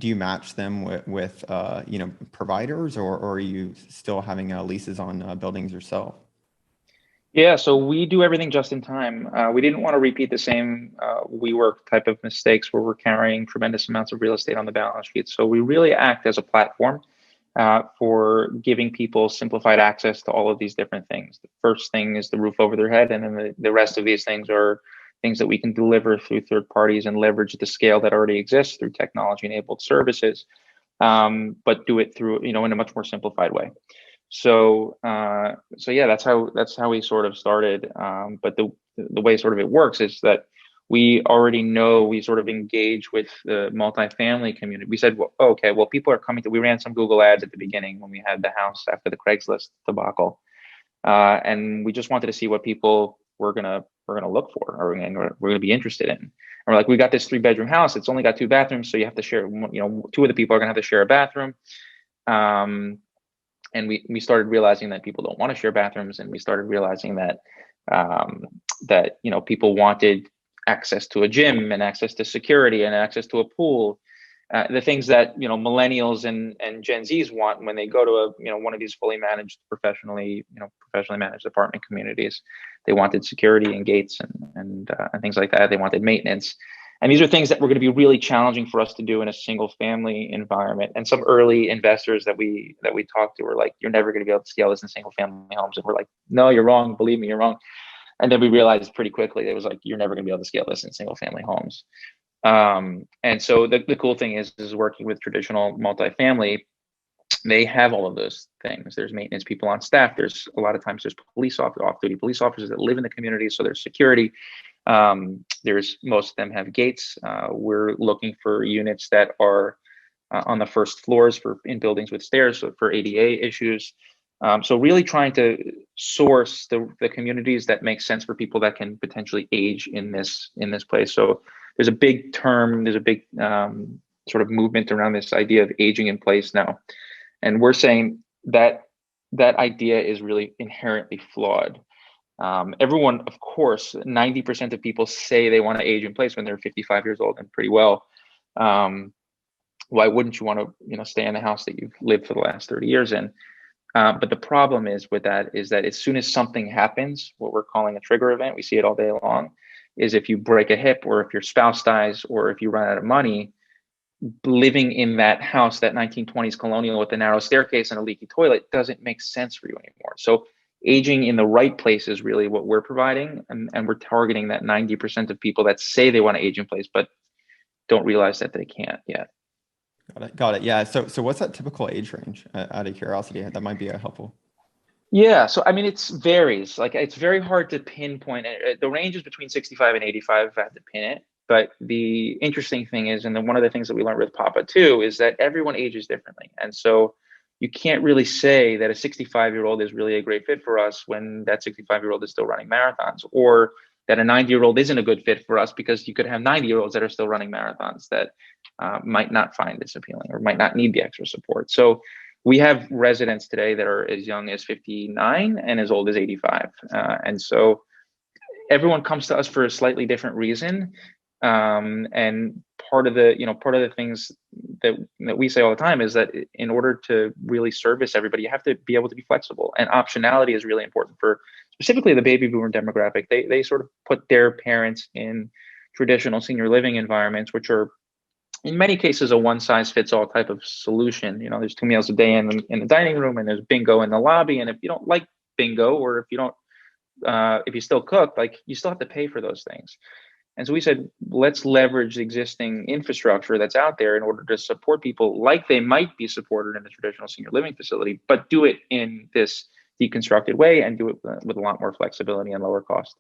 do you match them with providers, or are you still having leases on buildings yourself? Yeah, so we do everything just in time. We didn't want to repeat the same WeWork type of mistakes where we're carrying tremendous amounts of real estate on the balance sheet. So we really act as a platform for giving people simplified access to all of these different things. The first thing is the roof over their head, and then the rest of these things are things that we can deliver through third parties and leverage the scale that already exists through technology-enabled services, but do it through, in a much more simplified way. So yeah, that's how we sort of started. But the way sort of it works is that we already know, we sort of engage with the multifamily community. We said, well, okay, well, people are coming we ran some Google ads at the beginning when we had the house after the Craigslist debacle. And we just wanted to see what people were gonna look for, or we're gonna be interested in. And we're like, we got this 3-bedroom house. It's only got 2 bathrooms, so you have to share. 2 of the people are gonna have to share a bathroom. And we started realizing that people don't want to share bathrooms, and we started realizing that people wanted access to a gym and access to security and access to a pool. The things that millennials and Gen Zs want when they go to one of these fully managed, professionally managed apartment communities. They wanted security and gates and things like that. They wanted maintenance, and these are things that were going to be really challenging for us to do in a single family environment. And some early investors that we talked to were like, "You're never going to be able to scale this in single family homes," and we're like, "No, you're wrong. Believe me, you're wrong." And then we realized pretty quickly it was like, "You're never going to be able to scale this in single family homes." And so the cool thing is working with traditional multifamily, they have all of those things. There's maintenance people on staff. There's a lot of times there's off-duty police officers that live in the community. So there's security. There's most of them have gates. We're looking for units that are on the first floors in buildings with stairs, so for ADA issues. So really trying to source the communities that make sense for people that can potentially age in this place. So there's a big sort of movement around this idea of aging in place now. And we're saying that that idea is really inherently flawed. Everyone, of course, 90% of people say they want to age in place when they're 55 years old and pretty well. Why wouldn't you want to, stay in the house that you've lived for the last 30 years in? But the problem is with that is that as soon as something happens, what we're calling a trigger event, we see it all day long, is if you break a hip, or if your spouse dies, or if you run out of money, living in that house, that 1920s colonial with a narrow staircase and a leaky toilet, doesn't make sense for you anymore. So aging in the right place is really what we're providing, and we're targeting that 90% of people that say they want to age in place but don't realize that they can't yet. Got it. Yeah. So what's that typical age range, out of curiosity? That might be helpful. Yeah, so I mean, it varies. Like, it's very hard to pinpoint it. The range is between 65 and 85 if I had to pin it. But the interesting thing is, and then one of the things that we learned with Papa too, is that everyone ages differently. And so you can't really say that a 65-year-old is really a great fit for us when that 65-year-old is still running marathons, or that a 90-year-old isn't a good fit for us, because you could have 90-year-olds that are still running marathons that might not find this appealing or might not need the extra support. So we have residents today that are as young as 59 and as old as 85. And so everyone comes to us for a slightly different reason. And part of the things that we say all the time is that in order to really service everybody, you have to be able to be flexible, and optionality is really important for specifically the baby boomer demographic. They sort of put their parents in traditional senior living environments, which are in many cases a one-size-fits-all type of solution. There's 2 meals a day in the dining room, and there's bingo in the lobby. And if you don't like bingo, or if you still cook, like, you still have to pay for those things. And so we said, let's leverage the existing infrastructure that's out there in order to support people like they might be supported in a traditional senior living facility, but do it in this deconstructed way, and do it with a lot more flexibility and lower cost.